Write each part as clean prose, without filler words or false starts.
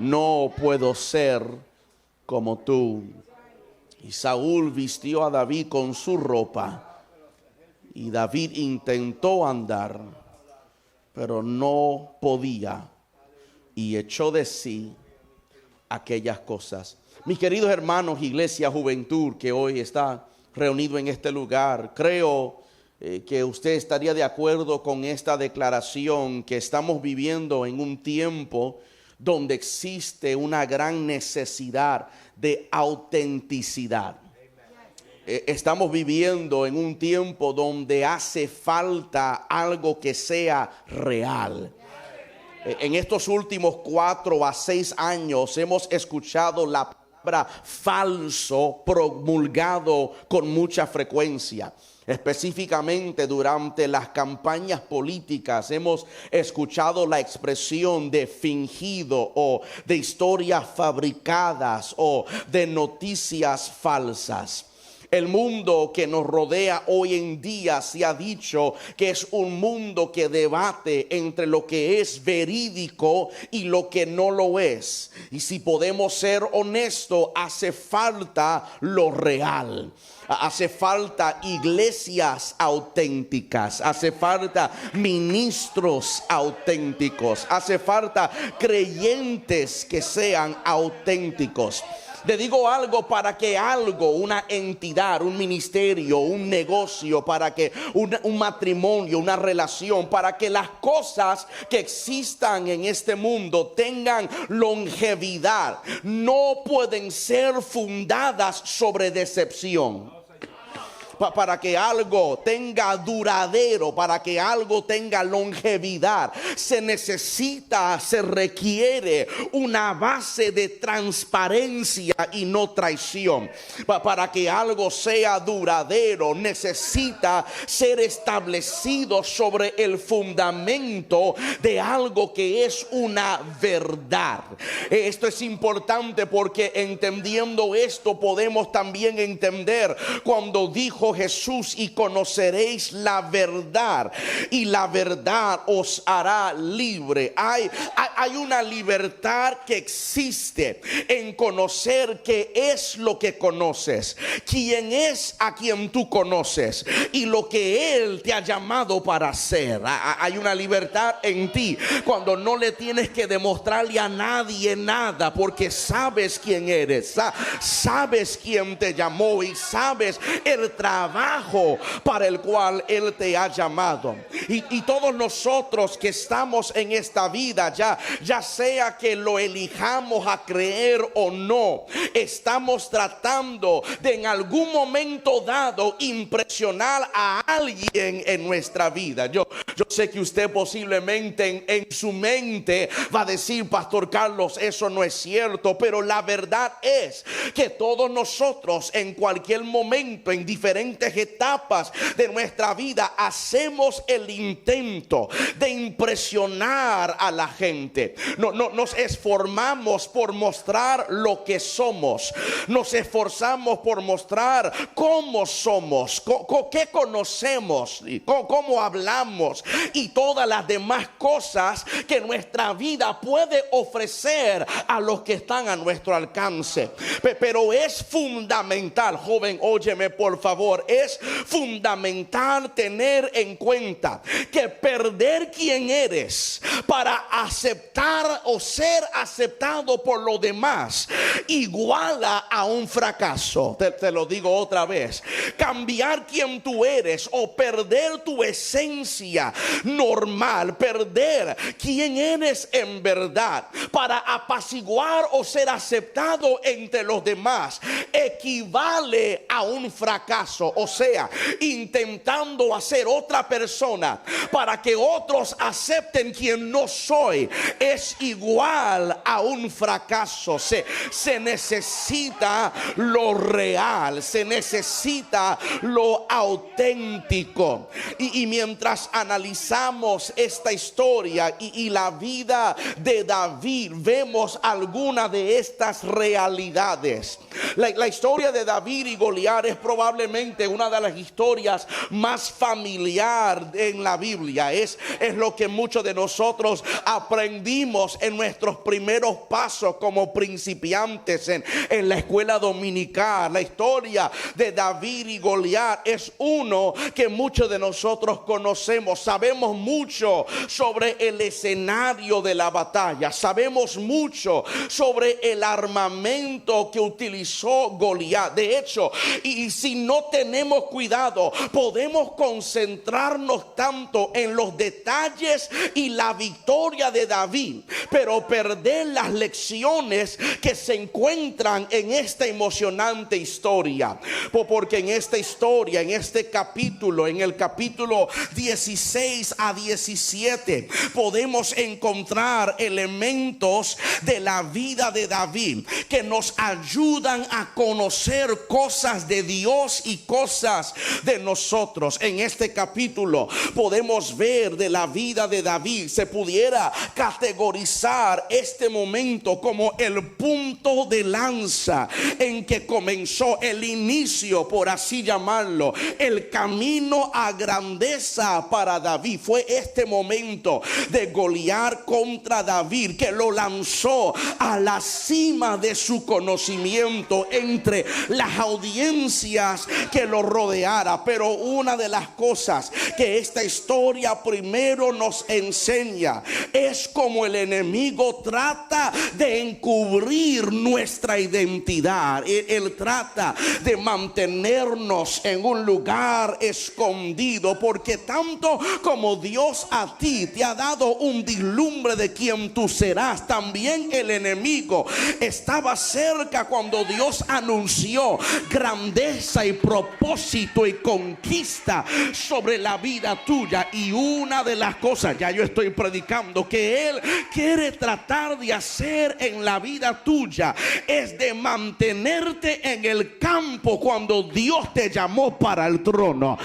no puedo ser como tú. Y Saúl vistió a David con su ropa, y David intentó andar, pero no podía, y echó de sí aquellas cosas. Mis queridos hermanos, iglesia, juventud que hoy está reunido en este lugar, creo que usted estaría de acuerdo con esta declaración, que estamos viviendo en un tiempo donde existe una gran necesidad de autenticidad. Estamos viviendo en un tiempo donde hace falta algo que sea real. En estos últimos 4 a 6 años hemos escuchado la palabra falso promulgado con mucha frecuencia. Específicamente durante las campañas políticas hemos escuchado la expresión de fingido, o de historias fabricadas, o de noticias falsas. El mundo que nos rodea hoy en día se ha dicho que es un mundo que debate entre lo que es verídico y lo que no lo es. Y si podemos ser honestos, hace falta lo real. Hace falta iglesias auténticas, hace falta ministros auténticos, hace falta creyentes que sean auténticos. Le digo algo: para que algo, una entidad, un ministerio, un negocio, para que un matrimonio, una relación, para que las cosas que existan en este mundo tengan longevidad, no pueden ser fundadas sobre decepción. Para que algo tenga duradero, para que algo tenga longevidad, se requiere una base de transparencia y no traición. Para que algo sea duradero, necesita ser establecido sobre el fundamento de algo que es una verdad. Esto es importante porque entendiendo esto podemos también entender cuando dijo Jesús: y conoceréis la verdad, y la verdad os hará libre. Hay una libertad que existe en conocer qué es lo que conoces, quién es a quien tú conoces y lo que Él te ha llamado para hacer. Hay una libertad en ti cuando no le tienes que demostrarle a nadie nada, porque sabes quién eres, sabes quién te llamó y sabes el trabajo para el cual Él te ha llamado. Y todos nosotros que estamos en esta vida, ya sea que lo elijamos a creer o no, estamos tratando de en algún momento dado impresionar a alguien en nuestra vida. Yo sé que usted posiblemente en su mente va a decir: Pastor Carlos, eso no es cierto. Pero la verdad es que todos nosotros en cualquier momento, en diferentes etapas de nuestra vida, hacemos el intento de impresionar a la gente. Nos esforzamos por mostrar lo que somos, nos esforzamos por mostrar cómo somos, qué conocemos, cómo hablamos y todas las demás cosas que nuestra vida puede ofrecer a los que están a nuestro alcance. Pero es fundamental, joven, óyeme por favor, es fundamental tener en cuenta que perder quien eres para aceptar o ser aceptado por los demás iguala a un fracaso. Te lo digo otra vez: cambiar quien tú eres o perder tu esencia normal, perder quien eres en verdad para apaciguar o ser aceptado entre los demás, equivale a un fracaso. O sea, intentando hacer otra persona para que otros acepten quien no soy, es igual a un fracaso. Se necesita lo real, se necesita lo auténtico. Y mientras analizamos esta historia y la vida de David, vemos algunas de estas realidades. La historia de David y Goliat es probablemente posiblemente una de las historias más familiar en la Biblia. Es lo que muchos de nosotros aprendimos en nuestros primeros pasos como principiantes en la escuela dominical. La historia de David y Goliat es uno que muchos de nosotros conocemos. Sabemos mucho sobre el escenario de la batalla. Sabemos mucho sobre el armamento que utilizó Goliat. De hecho, y si no tenemos cuidado, podemos concentrarnos tanto en los detalles y la victoria de David, pero perder las lecciones que se encuentran en esta emocionante historia. Porque en esta historia, en este capítulo, en el capítulo 16 a 17, podemos encontrar elementos de la vida de David que nos ayudan a conocer cosas de Dios y cosas de nosotros. En este capítulo podemos ver de la vida de David. Se pudiera categorizar este momento como el punto de lanza en que comenzó el inicio, por así llamarlo, el camino a grandeza para David. Fue este momento de Goliat contra David que lo lanzó a la cima de su conocimiento entre las audiencias que lo rodeara. Pero una de las cosas que esta historia primero nos enseña es cómo el enemigo trata de encubrir nuestra identidad. Él trata de mantenernos en un lugar escondido, porque tanto como Dios a ti te ha dado un vislumbre de quién tú serás, también el enemigo estaba cerca cuando Dios anunció grandeza y propósito y conquista sobre la vida tuya. Y una de las cosas, ya yo estoy predicando, que Él quiere tratar de hacer en la vida tuya es de mantenerte en el campo cuando Dios te llamó para el trono.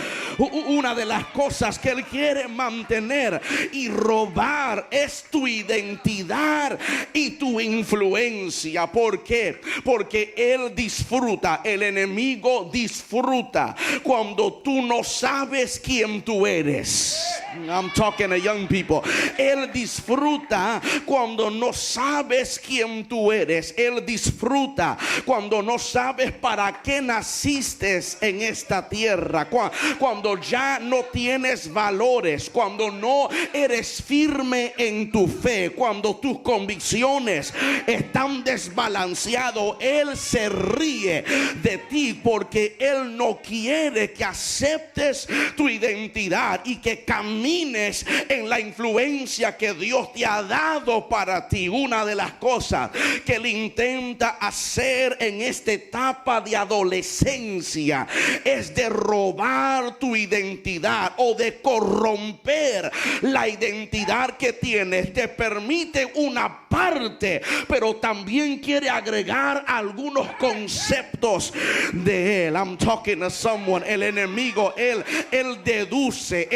Una de las cosas que Él quiere mantener y robar es tu identidad y tu influencia. ¿Por qué? Porque Él disfruta, el enemigo disfruta cuando tú no sabes quién tú eres. I'm talking to young people. Él disfruta cuando no sabes quién tú eres. Él disfruta cuando no sabes para qué naciste en esta tierra. Cuando ya no tienes valores. Cuando no eres firme en tu fe. Cuando tus convicciones están desbalanceadas. Él se ríe de ti porque Él no quiere que aceptes tu identidad y que camines en la influencia que Dios te ha dado para ti. Una de las cosas que Él intenta hacer en esta etapa de adolescencia es de robar tu identidad o de corromper la identidad que tienes. Te permite una parte, pero también quiere agregar algunos conceptos de Él. I'm talking to someone. El enemigo, él deduce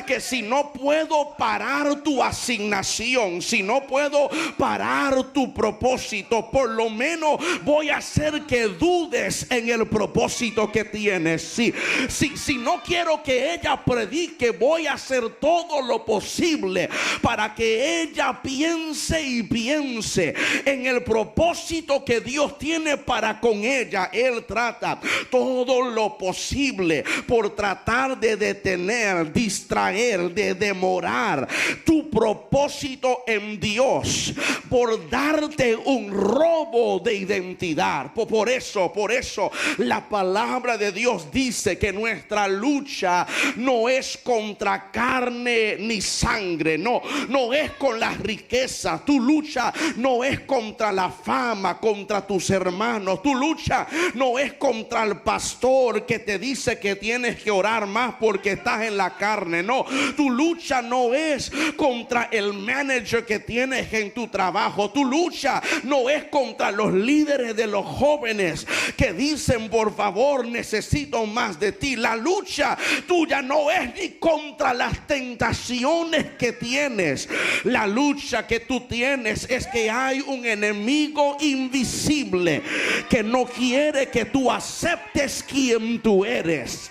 que si no puedo parar tu asignación, si no puedo parar tu propósito, por lo menos voy a hacer que dudes en el propósito que tienes. Si no quiero que ella predique, voy a hacer todo lo posible para que ella piense en el propósito que Dios tiene para con ella. Él trata todo lo posible por tratar de detener, distraer, de demorar tu propósito en Dios, por darte un robo de identidad. Por eso la palabra de Dios dice que nuestra lucha no es contra carne ni sangre, no es con las riquezas. Tu lucha no es contra la fama, contra tus hermanos. Tu lucha no es contra el pastor que te dice que tienes que orar más porque estás en la carne. No, tu lucha no es contra el manager que tienes en tu trabajo. Tu lucha no es contra los líderes de los jóvenes que dicen, por favor, necesito más de ti. La lucha tuya no es ni contra las tentaciones que tienes. La lucha que tú tienes es que hay un enemigo invisible que no quiere que tú aceptes aceptes quien tú eres.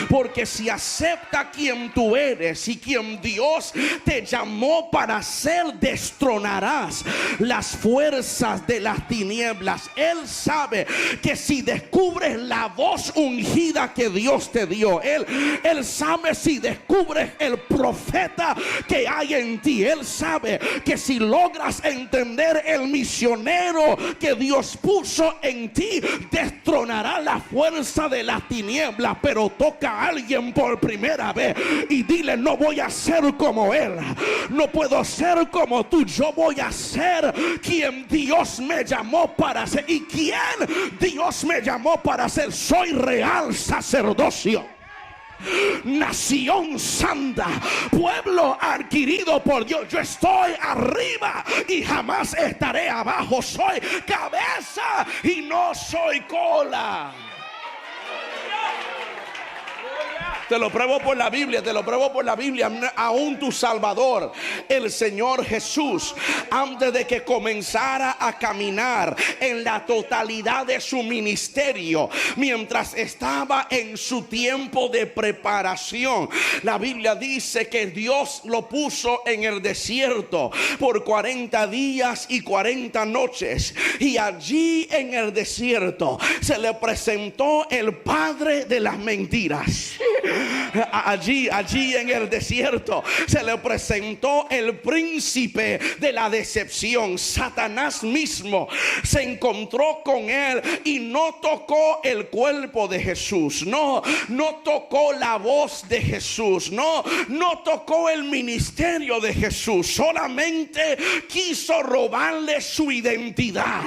Porque si acepta quien tú eres y quien Dios te llamó para ser, destronarás las fuerzas de las tinieblas. Él sabe que si descubres la voz ungida que Dios te dio, Él sabe si descubres el profeta que hay en ti. Él sabe que si logras entender el misionero que Dios puso en ti, destronará la fuerza de las tinieblas. Pero toca a alguien por primera vez y dile: no voy a ser como él, no puedo ser como tú, yo voy a ser quien Dios me llamó para ser. ¿Y quién Dios me llamó para ser? Soy real sacerdocio, nación santa, pueblo adquirido por Dios. Yo estoy arriba y jamás estaré abajo. Soy cabeza y no soy cola. Te lo pruebo por la Biblia, te lo pruebo por la Biblia. Aún tu Salvador, el Señor Jesús, antes de que comenzara a caminar en la totalidad de su ministerio, mientras estaba en su tiempo de preparación, la Biblia dice que Dios lo puso en el desierto por 40 días y 40 noches. Y allí en el desierto se le presentó el padre de las mentiras. Allí en el desierto se le presentó el príncipe de la decepción. Satanás mismo se encontró con él y no tocó el cuerpo de Jesús, no tocó la voz de Jesús, no tocó el ministerio de Jesús. Solamente quiso robarle su identidad,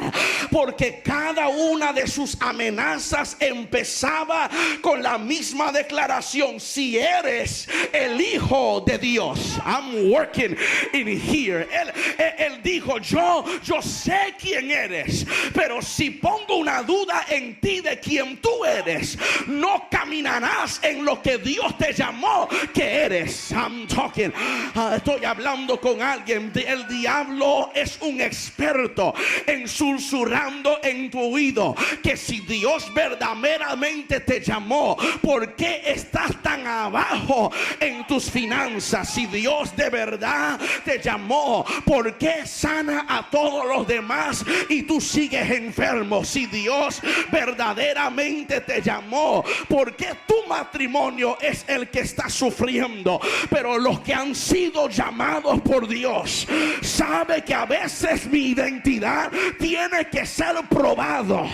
porque cada una de sus amenazas empezaba con la misma declaración: si eres el Hijo de Dios. I'm working in here. Él dijo: yo sé quién eres, pero si pongo una duda en ti de quién tú eres, no caminarás en lo que Dios te llamó que eres. I'm talking. Estoy hablando con alguien. El diablo es un experto en susurrando en tu oído que si Dios verdaderamente te llamó, ¿por qué estás tan abajo en tus finanzas? Si Dios de verdad te llamó, ¿por qué sana a todos los demás y tú sigues enfermo? Si Dios verdaderamente te llamó, ¿por qué tu matrimonio es el que está sufriendo? Pero los que han sido llamados por Dios saben que a veces mi identidad tiene que ser probado,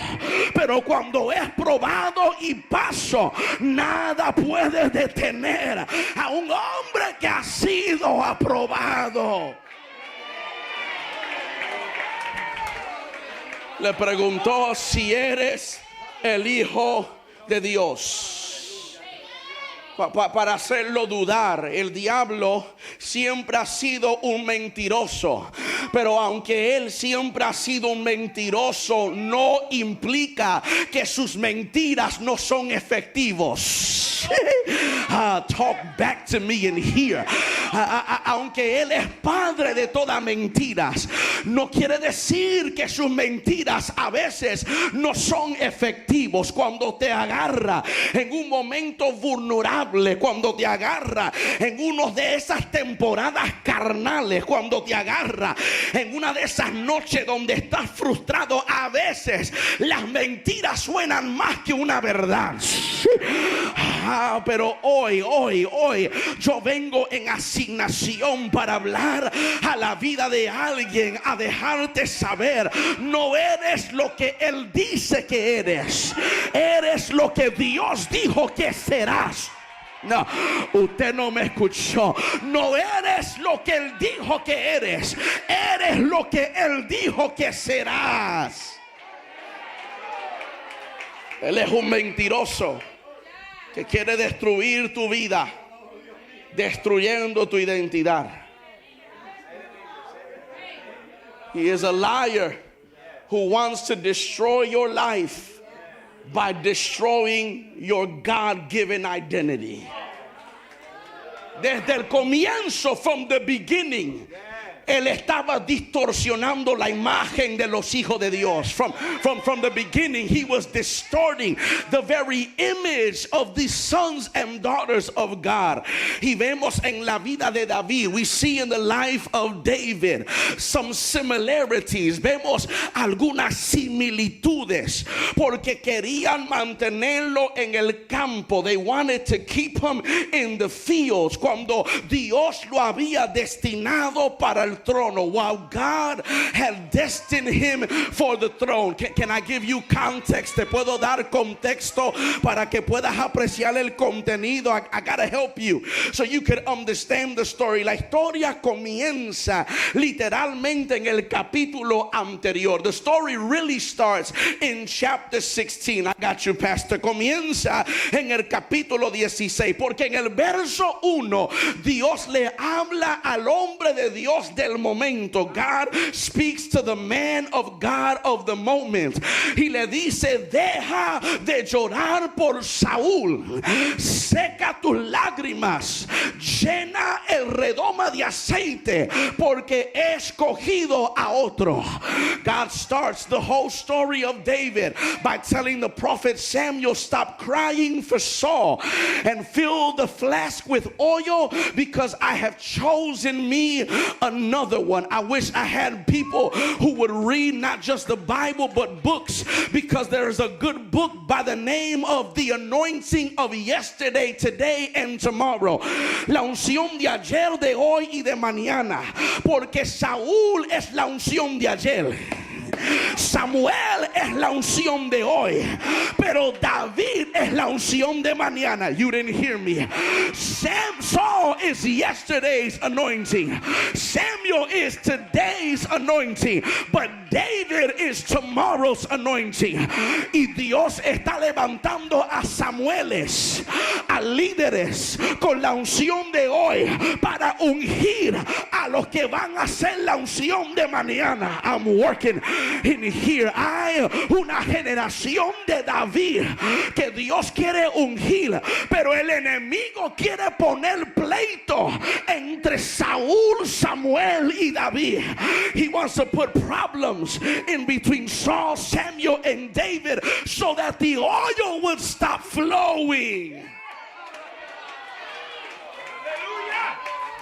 pero cuando es probado y paso, nada puede detener a un hombre que ha sido aprobado. Le preguntó: si eres el Hijo de Dios. Para hacerlo dudar. El diablo siempre ha sido un mentiroso, pero aunque él siempre ha sido un mentiroso, no implica que sus mentiras no son efectivos. Talk back to me in here. Aunque él es padre de todas mentiras, no quiere decir que sus mentiras a veces no son efectivos. Cuando te agarra en un momento vulnerable, cuando te agarra en una de esas temporadas carnales, cuando te agarra en una de esas noches donde estás frustrado, a veces las mentiras suenan más que una verdad. Pero hoy yo vengo en asignación para hablar a la vida de alguien, a dejarte saber: no eres lo que él dice que eres, eres lo que Dios dijo que serás. No, usted no me escuchó. No eres lo que él dijo que eres, eres lo que él dijo que serás. Él es un mentiroso que quiere destruir tu vida, destruyendo tu identidad. He is a liar who wants to destroy your life by destroying your God-given identity. Desde el comienzo, from the beginning, Él estaba distorsionando la imagen de los hijos de Dios. From the beginning, he was distorting the very image of the sons and daughters of God. Y vemos en la vida de David, we see in the life of David some similarities. Vemos algunas similitudes porque querían mantenerlo en el campo. They wanted to keep him in the fields cuando Dios lo había destinado para el trono, while God had destined him for the throne. Can I give you context? Te puedo dar contexto para que puedas apreciar el contenido. I gotta help you so you can understand the story. La historia comienza literalmente en el capítulo anterior. The story really starts in chapter 16. I got you, pastor. Comienza en el capítulo 16 porque en el verso 1 Dios le habla al hombre de Dios del momento. God speaks to the man of God of the moment. Y le dice: deja de llorar por Saúl, seca tus lágrimas, llena el redoma de aceite, porque he escogido a otro. God starts the whole story of David by telling the prophet Samuel, stop crying for Saul and fill the flask with oil, because I have chosen me another one. I wish I had people who would read not just the Bible but books, because there is a good book by the name of The Anointing of Yesterday, Today and Tomorrow. La unción de ayer, de hoy y de mañana, porque Saúl es la unción de ayer, Samuel es la unción de hoy, pero David es la unción de mañana. You didn't hear me. Saul is yesterday's anointing. Samuel is today's anointing. But David is tomorrow's anointing. Y Dios está levantando a Samueles, a líderes con la unción de hoy para ungir a los que van a ser la unción de mañana. I'm working in here. Hay una generación de David que Dios quiere ungir, pero el enemigo quiere poner pleito entre Saúl, Samuel y David. He wants to put problems in between Saul, Samuel and David so that the oil would stop flowing.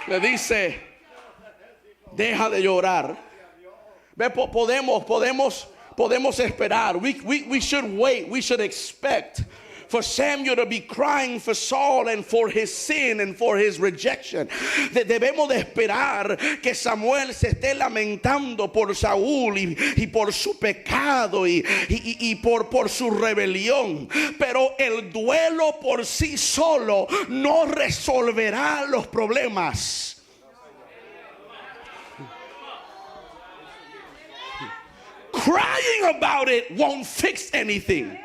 Le dice: deja de llorar. Podemos esperar. We should wait. We should expect for Samuel to be crying for Saul and for his sin and for his rejection. Debemos de esperar que Samuel se esté lamentando por Saúl y por su pecado y por su rebelión. Pero el duelo por sí solo no resolverá los problemas. Crying about it won't fix anything.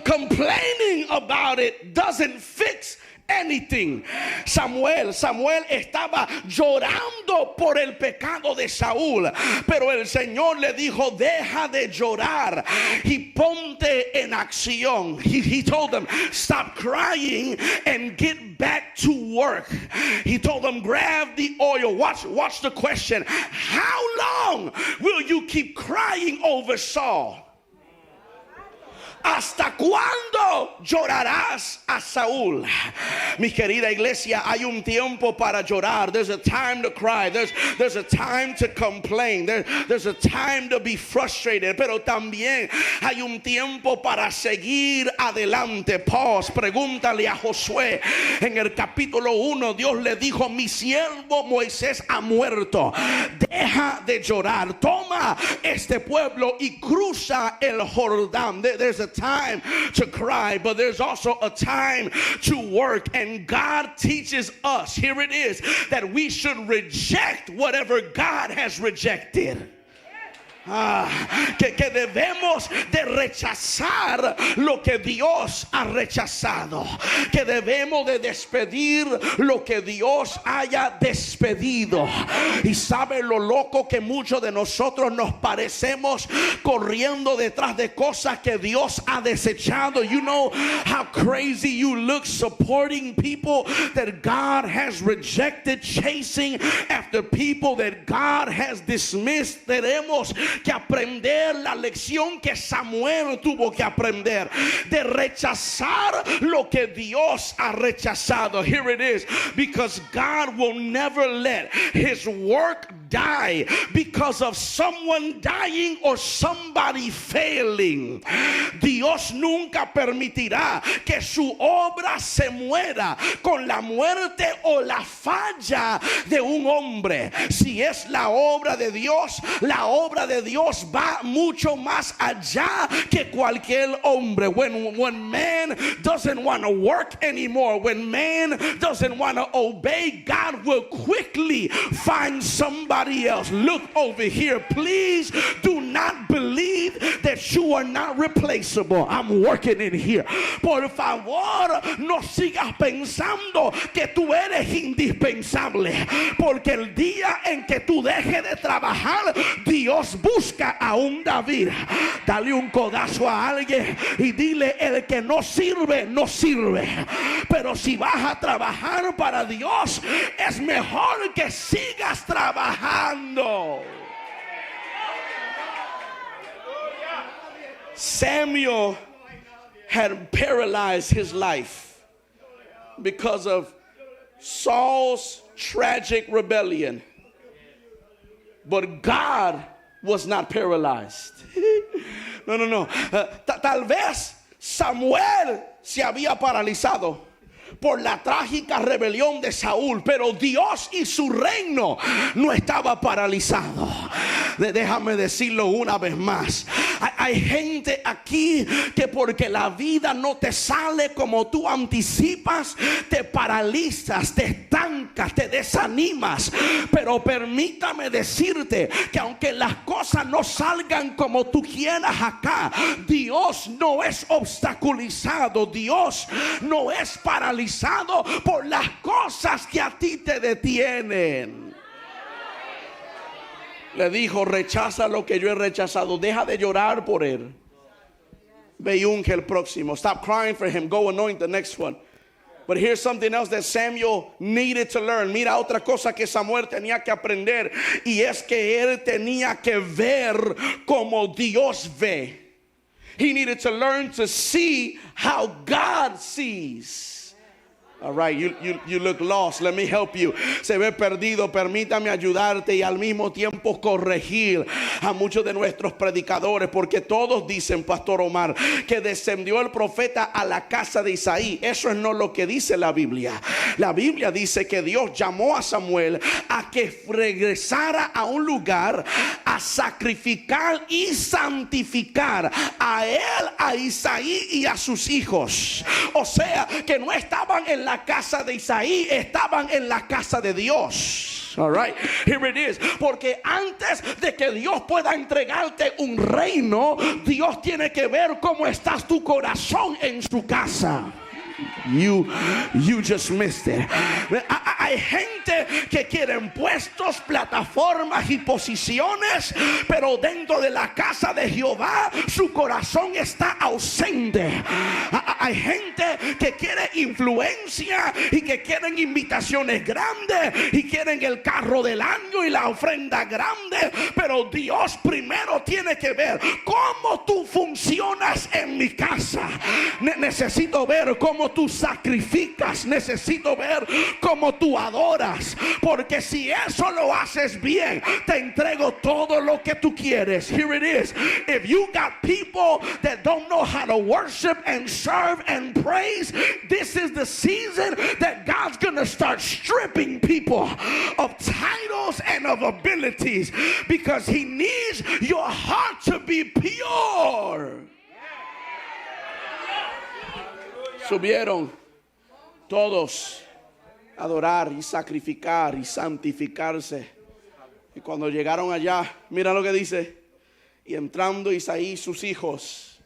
Complaining about it doesn't fix anything. Samuel estaba llorando por el pecado de Saúl, pero el Señor le dijo: deja de llorar y ponte en acción. He told them, stop crying and get back to work. He told them, grab the oil. Watch the question. How long will you keep crying over Saul? ¿Hasta cuándo llorarás a Saúl? Mi querida iglesia, hay un tiempo para llorar. There's a time to cry. There's a time to complain. There's a time to be frustrated. Pero también hay un tiempo para seguir adelante. Pause. Pregúntale a Josué. En el capítulo 1, Dios le dijo: mi siervo Moisés ha muerto. Deja de llorar. Toma este pueblo y cruza el Jordán. There's a time to cry, but there's also a time to work. And God teaches us, here it is, that we should reject whatever God has rejected. Que debemos de rechazar lo que Dios ha rechazado, que debemos de despedir lo que Dios haya despedido. Y sabe lo loco que muchos de nosotros nos parecemos corriendo detrás de cosas que Dios ha desechado. You know how crazy you look supporting people that God has rejected, chasing after people that God has dismissed. Tenemos que aprender la lección que Samuel tuvo que aprender, de rechazar lo que Dios ha rechazado. Here it is. Because God will never let his work die because of someone dying or somebody failing. Dios nunca permitirá que su obra se muera con la muerte o la falla de un hombre. Si es la obra de Dios, la obra de Dios va mucho más allá que cualquier hombre. When man doesn't want to work anymore, when man doesn't want to obey, God will quickly find somebody else. Look over here. Please do not believe that you are not replaceable. I'm working in here. Por favor, no sigas pensando que tú eres indispensable, porque el día en que tú dejes de trabajar, Dios busca a un David. Dale un codazo a alguien y dile: el que no sirve, no sirve. Pero si vas a trabajar para Dios, es mejor que sigas trabajando. Samuel had paralyzed his life because of Saul's tragic rebellion. But God was not paralyzed. No. Tal vez Samuel se había paralizado por la trágica rebelión de Saúl, pero Dios y su reino no estaba paralizado. Déjame decirlo una vez más. Hay gente aquí que porque la vida no te sale como tú anticipas, te paralizas, te estancas, te desanimas. Pero permítame decirte que aunque las cosas no salgan como tú quieras acá, Dios no es obstaculizado, Dios no es paralizado por las cosas que a ti te detienen. Le dijo: rechaza lo que yo he rechazado. Deja de llorar por él. Ve y unge el próximo. Stop crying for him. Go anoint the next one. But here's something else that Samuel needed to learn. Mira otra cosa que Samuel tenía que aprender, y es que él tenía que ver como Dios ve. He needed to learn to see how God sees. All right, you look lost. Let me help you. Se ve perdido. Permítame ayudarte y al mismo tiempo corregir a muchos de nuestros predicadores, porque todos dicen, Pastor Omar, que descendió el profeta a la casa de Isaí. Eso es no lo que dice la Biblia. La Biblia dice que Dios llamó a Samuel a que regresara a un lugar a sacrificar y santificar a él, a Isaí y a sus hijos. O sea, que no estaban en la casa de Isaí, estaban en la casa de Dios. All right, here it is. Porque antes de que Dios pueda entregarte un reino, Dios tiene que ver cómo estás tu corazón en su casa. You just missed it. Hay gente que quieren puestos, plataformas y posiciones, pero dentro de la casa de Jehová su corazón está ausente. Hay gente que quiere influencia y que quieren invitaciones grandes y quieren el carro del año y la ofrenda grande, pero Dios primero tiene que ver cómo tú funcionas en mi casa. Necesito ver cómo tú sacrificas, necesito ver cómo tú adoras, porque si eso lo haces bien, te entrego todo lo que tú quieres. Here it is. If you got people that don't know how to worship and serve and praise, this is the season that God's gonna start stripping people of titles and of abilities, because he needs your heart to be pure. Subieron todos a adorar y sacrificar y santificarse. Y cuando llegaron allá, mira lo que dice: Y entrando Isaí y sus hijos,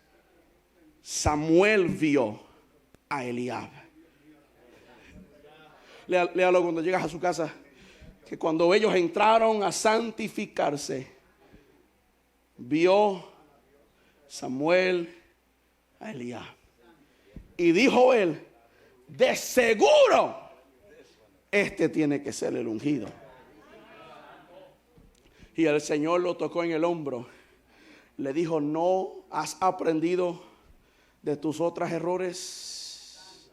Samuel vio a Eliab. Léalo cuando llegas a su casa. Que cuando ellos entraron a santificarse, vio Samuel a Eliab. Y dijo él: de seguro, este tiene que ser el ungido. Y el Señor lo tocó en el hombro. Le dijo: ¿no has aprendido de tus otros errores?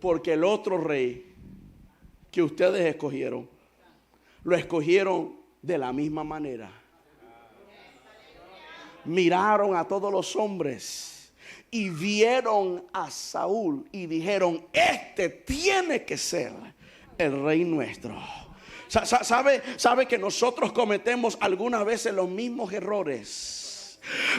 Porque el otro rey que ustedes escogieron, lo escogieron de la misma manera. Miraron a todos los hombres y vieron a Saúl y dijeron: este tiene que ser el rey nuestro. ¿Sabe que nosotros cometemos algunas veces los mismos errores?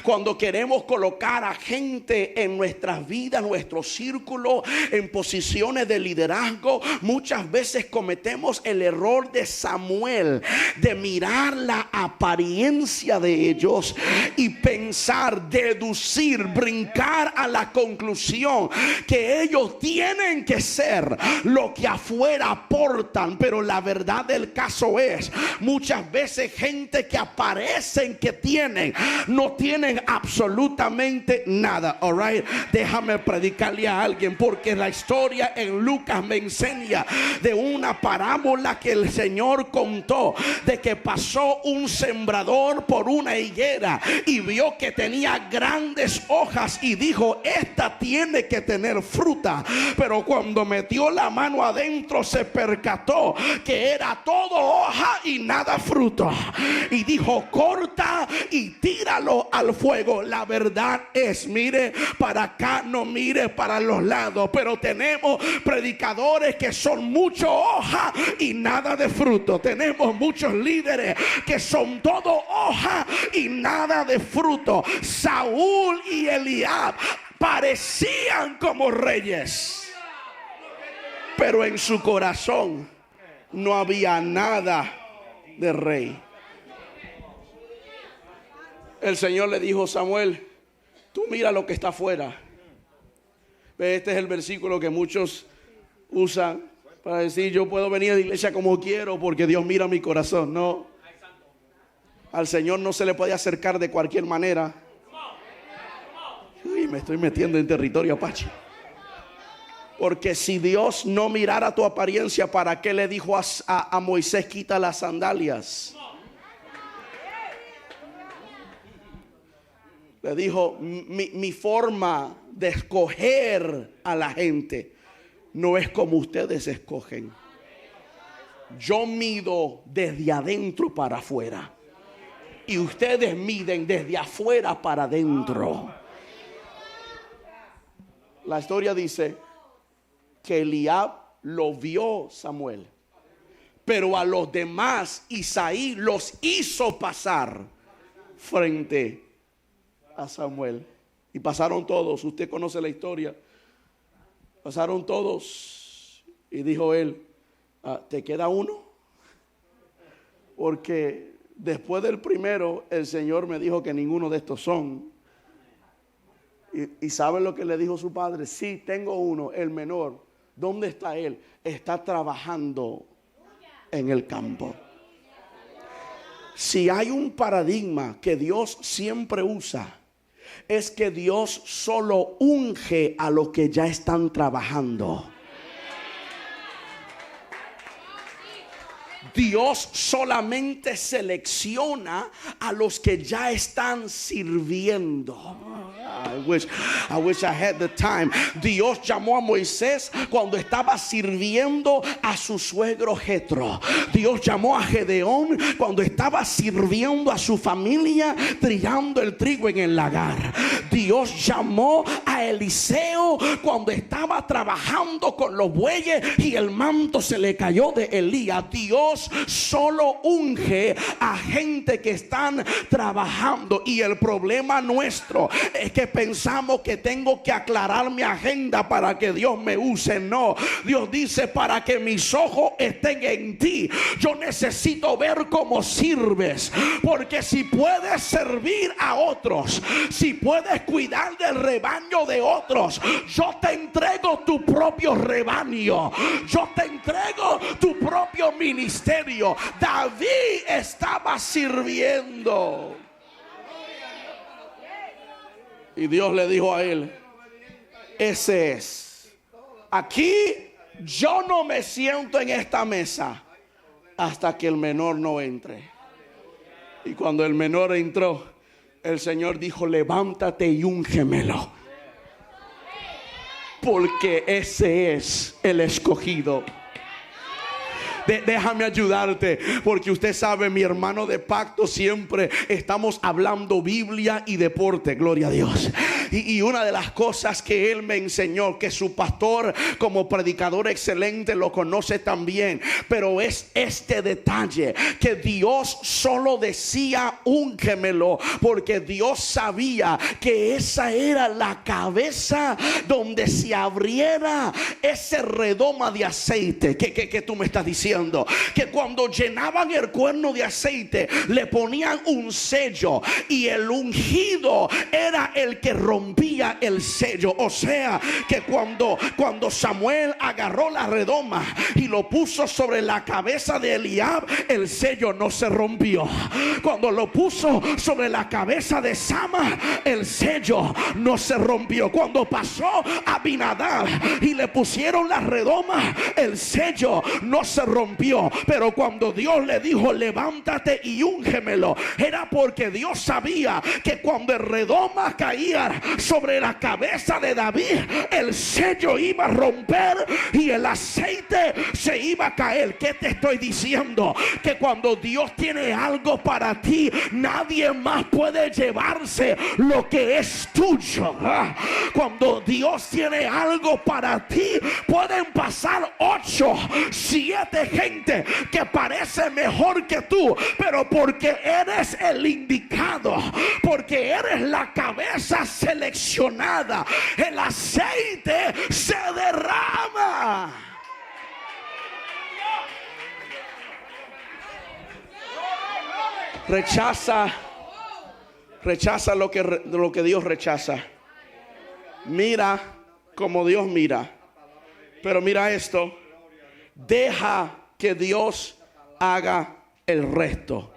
Cuando queremos colocar a gente en nuestras vidas, nuestro círculo, en posiciones de liderazgo, muchas veces cometemos el error de Samuel, de mirar la apariencia de ellos y pensar, deducir, brincar a la conclusión que ellos tienen que ser lo que afuera aportan. Pero la verdad del caso es, muchas veces gente que aparecen que tienen, no tienen absolutamente nada. All right, déjame predicarle a alguien, porque la historia en Lucas me enseña de una parábola que el Señor contó, de que pasó un sembrador por una higuera y vio que tenía grandes hojas y dijo: esta tiene que tener fruta. Pero cuando metió la mano adentro se percató que era todo hoja y nada fruto, y dijo: corta y tíralo al fuego. La verdad es, mire para acá, no mire para los lados. Pero tenemos predicadores que son mucho hoja y nada de fruto. Tenemos muchos líderes que son todo hoja y nada de fruto. Saúl y Eliab parecían como reyes, pero en su corazón no había nada de rey. El Señor le dijo: Samuel, tú mira lo que está afuera. Este es el versículo que muchos usan para decir: yo puedo venir a la iglesia como quiero porque Dios mira mi corazón. No, al Señor no se le puede acercar de cualquier manera. Uy, me estoy metiendo en territorio apache. Porque si Dios no mirara tu apariencia, ¿para qué le dijo a Moisés: quita las sandalias? Le dijo: mi forma de escoger a la gente no es como ustedes escogen. Yo mido desde adentro para afuera y ustedes miden desde afuera para adentro. La historia dice que Eliab lo vio Samuel, pero a los demás Isaí los hizo pasar frente a Samuel. Y pasaron todos. Usted conoce la historia. Pasaron todos. Y dijo él: ¿te queda uno? Porque después del primero el Señor me dijo que ninguno de estos son. Y ¿saben lo que le dijo su padre? Sí, tengo uno, el menor. ¿Dónde está él? Está trabajando en el campo. Si hay un paradigma que Dios siempre usa, es que Dios solo unge a los que ya están trabajando. Dios solamente selecciona a los que ya están sirviendo. I wish I had the time. Dios llamó a Moisés cuando estaba sirviendo a su suegro Jetro. Dios llamó a Gedeón cuando estaba sirviendo a su familia, trillando el trigo en el lagar. Dios llamó a Eliseo cuando estaba trabajando con los bueyes y el manto se le cayó de Elías. Dios Dios solo unge a gente que están trabajando. Y el problema nuestro es que pensamos que tengo que aclarar mi agenda para que Dios me use. No, Dios dice: para que mis ojos estén en ti, yo necesito ver cómo sirves. Porque si puedes servir a otros, si puedes cuidar del rebaño de otros, yo te entrego tu propio rebaño, yo te entrego tu propio ministerio. David estaba sirviendo y Dios le dijo a él: ese es. Aquí yo no me siento en esta mesa hasta que el menor no entre. Y cuando el menor entró, el Señor dijo: levántate y úngemelo, porque ese es el escogido. Déjame ayudarte, porque usted sabe, mi hermano de pacto, siempre estamos hablando Biblia y deporte, gloria a Dios. Y una de las cosas que él me enseñó, que su pastor como predicador excelente lo conoce también, pero es este detalle, que Dios solo decía úngemelo porque Dios sabía que esa era la cabeza donde se abriera ese redoma de aceite. Que tú me estás diciendo que cuando llenaban el cuerno de aceite le ponían un sello, y el ungido era el que rompía el sello. O sea que cuando Samuel agarró la redoma y lo puso sobre la cabeza de Eliab, el sello no se rompió. Cuando lo puso sobre la cabeza de Sama, el sello no se rompió. Cuando pasó a Abinadab y le pusieron la redoma, el sello no se rompió. Pero cuando Dios le dijo: levántate y úngemelo, era porque Dios sabía que cuando el redoma caía sobre la cabeza de David, el sello iba a romper y el aceite se iba a caer. ¿Qué te estoy diciendo? Que cuando Dios tiene algo para ti, nadie más puede llevarse lo que es tuyo. Cuando Dios tiene algo para ti, pueden pasar 8, 7 gente que parece mejor que tú, pero porque eres el indicado, porque eres la cabeza seleccionada, el aceite se derrama. Rechaza lo que Dios rechaza. Mira como Dios mira. Pero mira esto: deja que Dios haga el resto.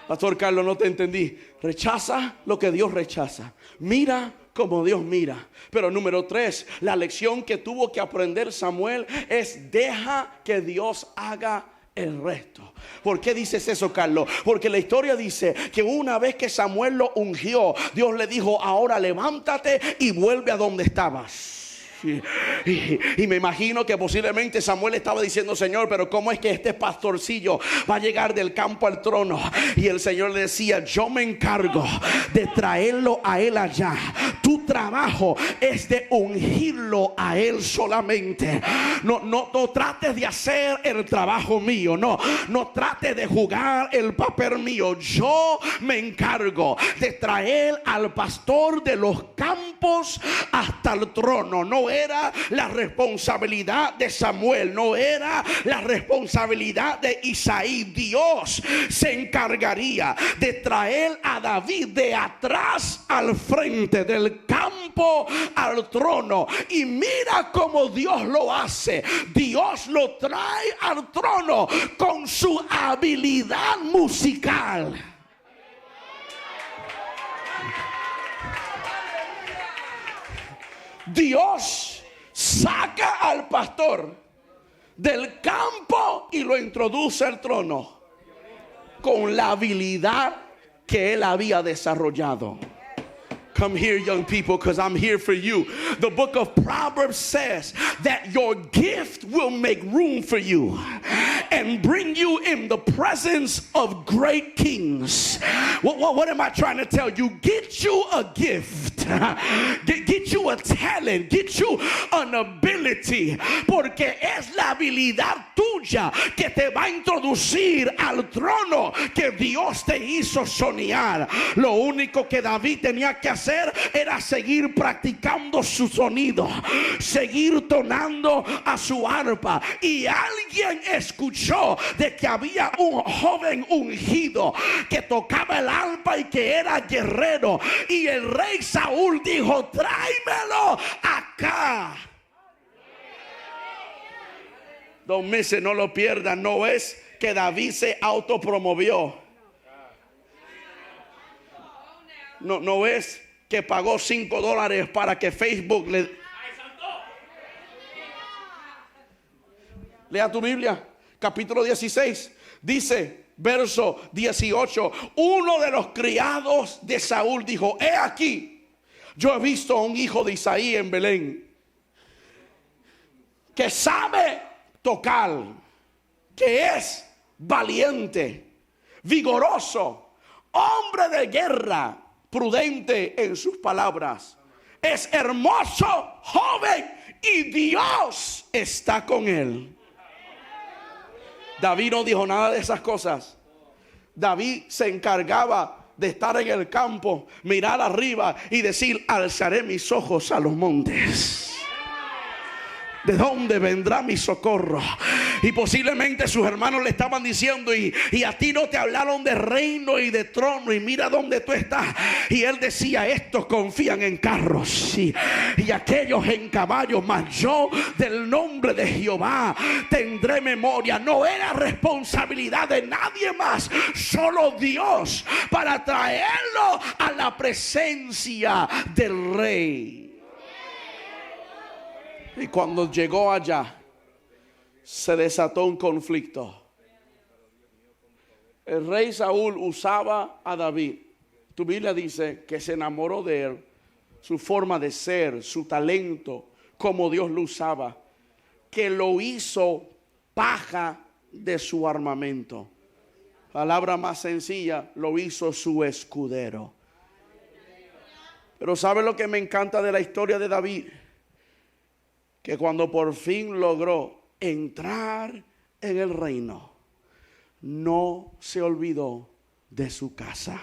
Pastor Carlos, no te entendí. Rechaza lo que Dios rechaza. Mira como Dios mira. Pero número 3, la lección que tuvo que aprender Samuel es: deja que Dios haga el resto. ¿Por qué dices eso, Carlos? Porque la historia dice que una vez que Samuel lo ungió, Dios le dijo: ahora levántate y vuelve a donde estabas. Y me imagino que posiblemente Samuel estaba diciendo: Señor, pero ¿cómo es que este pastorcillo va a llegar del campo al trono? Y el Señor le decía: yo me encargo de traerlo a él allá. Tu trabajo es de ungirlo a él solamente. No trates de hacer el trabajo mío. No trates de jugar el papel mío. Yo me encargo de traer al pastor de los campos hasta el trono. No era la responsabilidad de Samuel, no era la responsabilidad de Isaí. Dios se encargaría de traer a David de atrás al frente, del campo al trono. Y mira cómo Dios lo hace. Dios lo trae al trono con su habilidad musical. Dios saca al pastor del campo y lo introduce al trono con la habilidad que él había desarrollado. Come here, young people, because I'm here for you. The book of Proverbs says that your gift will make room for you and bring you in the presence of great kings. What am I trying to tell you? Get you a gift Get you a talent. Get you an ability. Porque es la habilidad tuya que te va a introducir al trono que Dios te hizo soñar. Lo único que David tenía que hacer era seguir practicando su sonido, seguir tonando a su arpa. Y alguien escuchó de que había un joven ungido que tocaba el arpa y que era guerrero. Y el rey Saúl dijo: tráemelo acá. 2 meses, no lo pierdan. No es que David se autopromovió. No es que pagó $5 para que Facebook le... Lea tu Biblia, capítulo 16. Dice, verso 18: uno de los criados de Saúl dijo: he aquí, yo he visto a un hijo de Isaí en Belén, que sabe tocar, que es valiente, vigoroso, hombre de guerra, prudente en sus palabras, es hermoso, joven, y Dios está con él. David no dijo nada de esas cosas. David se encargaba de estar en el campo, mirar arriba y decir: alzaré mis ojos a los montes. ¿De dónde vendrá mi socorro? Y posiblemente sus hermanos le estaban diciendo: y a ti no te hablaron de reino y de trono, y mira dónde tú estás. Y él decía: estos confían en carros y aquellos en caballos, mas yo del nombre de Jehová tendré memoria. No era responsabilidad de nadie más, solo Dios, para traerlo a la presencia del rey. Y cuando llegó allá, se desató un conflicto. El rey Saúl usaba a David. Tu Biblia dice que se enamoró de él, su forma de ser, su talento, como Dios lo usaba, que lo hizo paja de su armamento. Palabra más sencilla, lo hizo su escudero. Pero ¿sabe lo que me encanta de la historia de David? Que cuando por fin logró entrar en el reino, no se olvidó de su casa.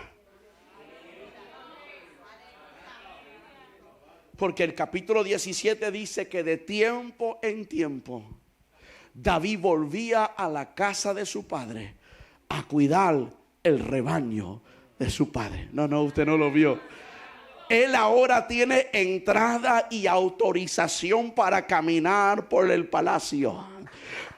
Porque el capítulo 17 dice que de tiempo en tiempo David volvía a la casa de su padre a cuidar el rebaño de su padre. No, usted no lo vio. Él ahora tiene entrada y autorización para caminar por el palacio.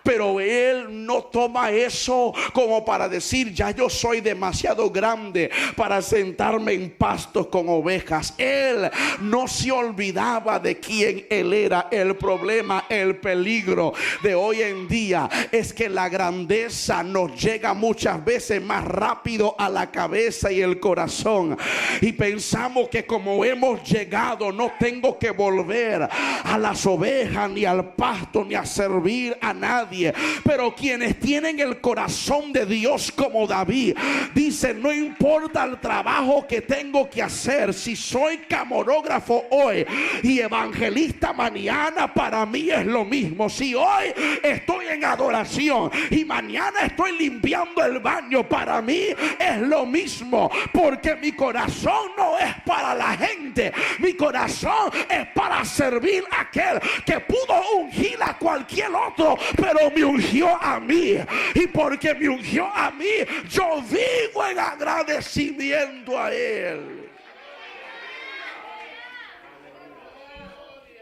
Pero él no toma eso como para decir: ya yo soy demasiado grande para sentarme en pastos con ovejas. Él no se olvidaba de quién él era. El problema, el peligro de hoy en día es que la grandeza nos llega muchas veces más rápido a la cabeza y el corazón. Y pensamos que como hemos llegado, no tengo que volver a las ovejas, ni al pasto, ni a servir a nadie. Pero quienes tienen el corazón de Dios como David, dicen: no importa el trabajo que tengo que hacer, si soy camarógrafo hoy y evangelista mañana, para mí es lo mismo. Si hoy estoy en adoración y mañana estoy limpiando el baño, para mí es lo mismo, porque mi corazón no es para la gente, mi corazón es para servir a aquel que pudo ungir a cualquier otro, pero me ungió a mí. Y porque me ungió a mí, yo vivo en agradecimiento a él.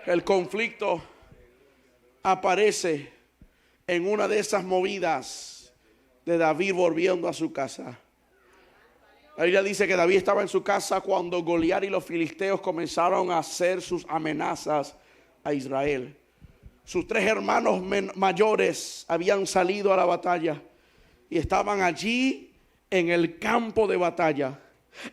El conflicto aparece en una de esas movidas de David volviendo a su casa. La Biblia dice que David estaba en su casa cuando Goliat y los filisteos comenzaron a hacer sus amenazas a Israel. Sus 3 hermanos mayores habían salido a la batalla y estaban allí en el campo de batalla.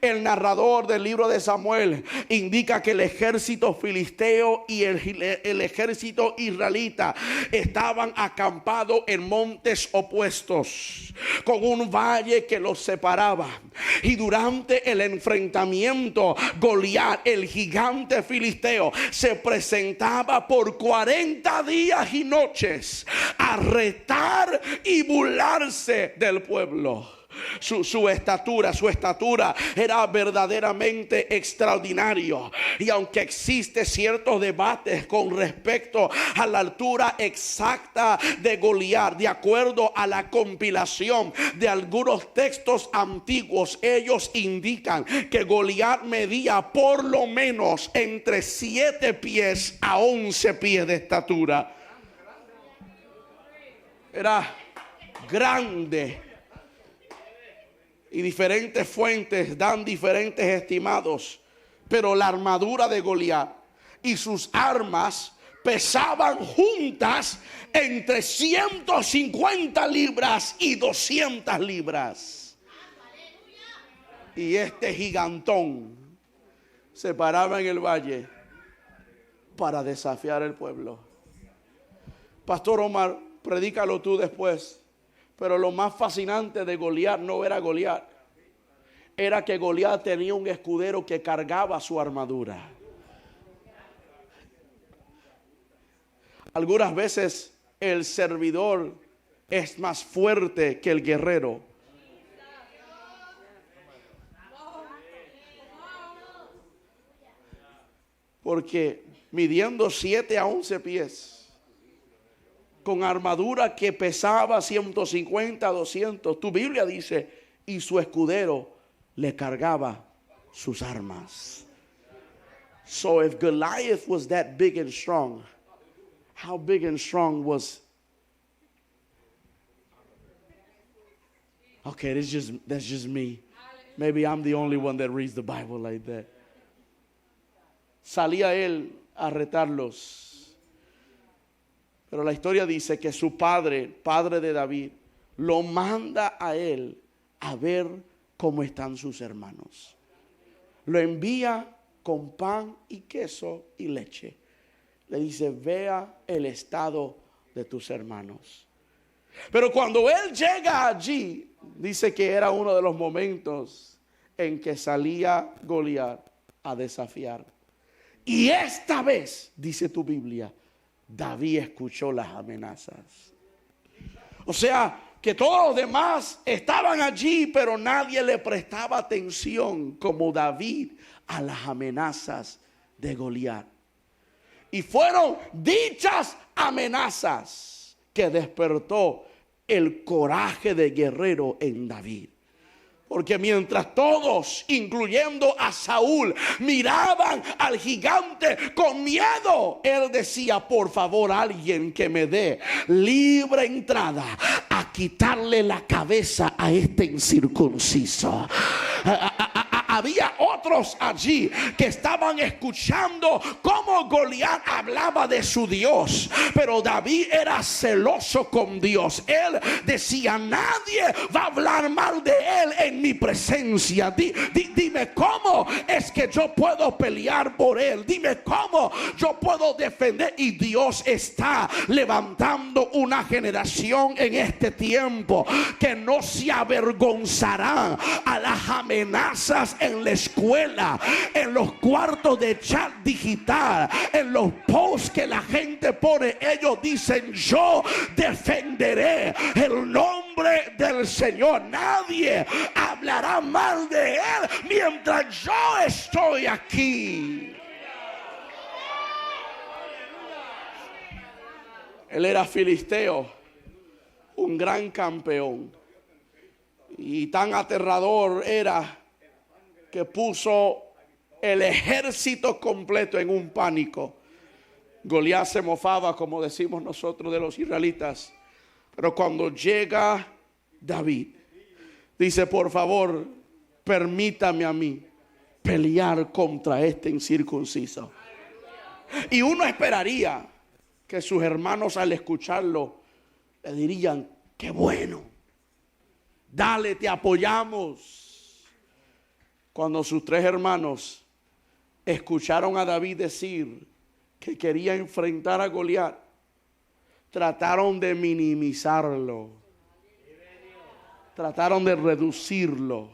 El narrador del libro de Samuel indica que el ejército filisteo y el ejército israelita estaban acampados en montes opuestos, con un valle que los separaba. Y durante el enfrentamiento, Goliat, el gigante filisteo, se presentaba por 40 días y noches a retar y burlarse del pueblo. Su estatura era verdaderamente extraordinario. Y aunque existe ciertos debates con respecto a la altura exacta de Goliat, de acuerdo a la compilación de algunos textos antiguos, ellos indican que Goliat medía por lo menos entre 7 pies a 11 pies de estatura. Era grande. Y diferentes fuentes dan diferentes estimados. Pero la armadura de Goliat y sus armas pesaban juntas entre 150 libras y 200 libras. Y este gigantón se paraba en el valle para desafiar al pueblo. Pastor Omar, predícalo tú después. Pero lo más fascinante de Goliat no era Goliat. Era que Goliat tenía un escudero que cargaba su armadura. Algunas veces el servidor es más fuerte que el guerrero. Porque midiendo 7 a 11 pies, con armadura que pesaba 150, 200. Tu Biblia dice, y su escudero le cargaba sus armas. So if Goliath was that big and strong, how big and strong was... Okay, that's just me. Maybe I'm the only one that reads the Bible like that. Salía él a retarlos. Pero la historia dice que su padre de David, lo manda a él a ver cómo están sus hermanos. Lo envía con pan y queso y leche. Le dice, vea el estado de tus hermanos. Pero cuando él llega allí, dice que era uno de los momentos en que salía Goliat a desafiar. Y esta vez, dice tu Biblia, David escuchó las amenazas. O sea, que todos los demás estaban allí, pero nadie le prestaba atención como David a las amenazas de Goliat. Y fueron dichas amenazas que despertó el coraje de guerrero en David. Porque mientras todos, incluyendo a Saúl, miraban al gigante con miedo, él decía, por favor, alguien que me dé libre entrada a quitarle la cabeza a este incircunciso. Había otros allí que estaban escuchando cómo Goliat hablaba de su Dios, pero David era celoso con Dios. Él decía, nadie va a hablar mal de él en mi presencia. Dime cómo es que yo puedo pelear por él. Dime cómo yo puedo defender. Y Dios está levantando una generación en este tiempo que no se avergonzará a las amenazas en la escuela, en los cuartos de chat digital, en los posts que la gente pone. Ellos dicen, yo defenderé el nombre del Señor. Nadie hablará mal de él mientras yo estoy aquí. Él era filisteo, un gran campeón, y tan aterrador era que puso el ejército completo en un pánico. Goliat se mofaba, como decimos nosotros, de los israelitas. Pero cuando llega David, dice, por favor, permítame a mí pelear contra este incircunciso. Y uno esperaría que sus hermanos, al escucharlo, le dirían, qué bueno, dale, te apoyamos. Cuando sus 3 hermanos escucharon a David decir que quería enfrentar a Goliat, trataron de minimizarlo, trataron de reducirlo,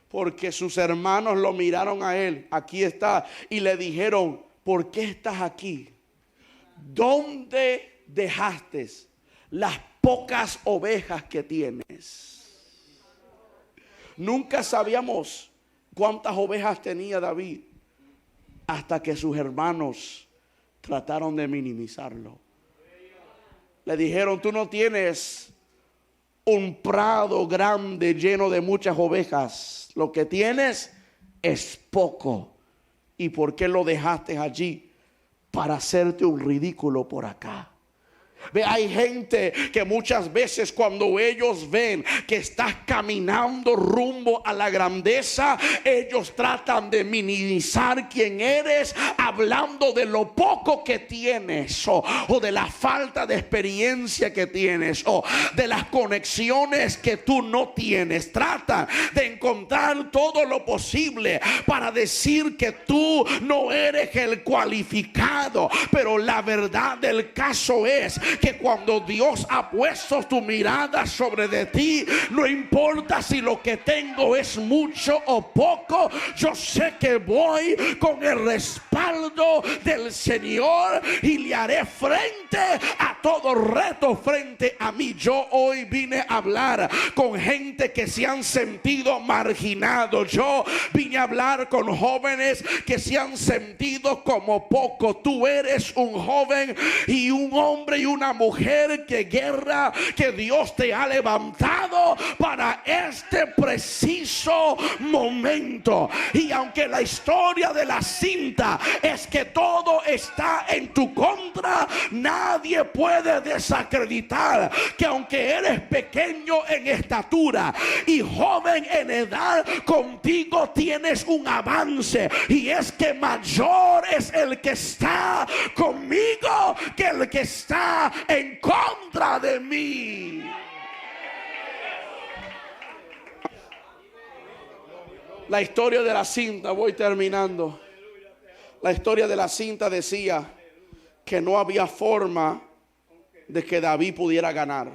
porque sus hermanos lo miraron a él, aquí está, y le dijeron: ¿por qué estás aquí? ¿Dónde dejaste las pocas ovejas que tienes? Nunca sabíamos cuántas ovejas tenía David, hasta que sus hermanos trataron de minimizarlo. Le dijeron: tú no tienes un prado grande lleno de muchas ovejas, lo que tienes es poco. ¿Y por qué lo dejaste allí? Para hacerte un ridículo por acá. Ve, hay gente que muchas veces cuando ellos ven que estás caminando rumbo a la grandeza, ellos tratan de minimizar quién eres, hablando de lo poco que tienes, o de la falta de experiencia que tienes, o de las conexiones que tú no tienes. Tratan de encontrar todo lo posible para decir que tú no eres el cualificado. Pero la verdad del caso es que cuando Dios ha puesto tu mirada sobre de ti, no importa si lo que tengo es mucho o poco, yo sé que voy con el respaldo del Señor y le haré frente a todo reto frente a mí. Yo hoy vine a hablar con gente que se han sentido marginados. Yo vine a hablar con jóvenes que se han sentido como poco. Tú eres un joven y un hombre y una mujer que guerra, que Dios te ha levantado para este preciso momento. Y aunque la historia de la cinta es que todo está en tu contra, nadie puede desacreditar que aunque eres pequeño en estatura y joven en edad, contigo tienes un avance, y es que mayor es el que está conmigo que el que está en contra de mí. La historia de la cinta, voy terminando. La historia de la cinta decía que no había forma de que David pudiera ganar.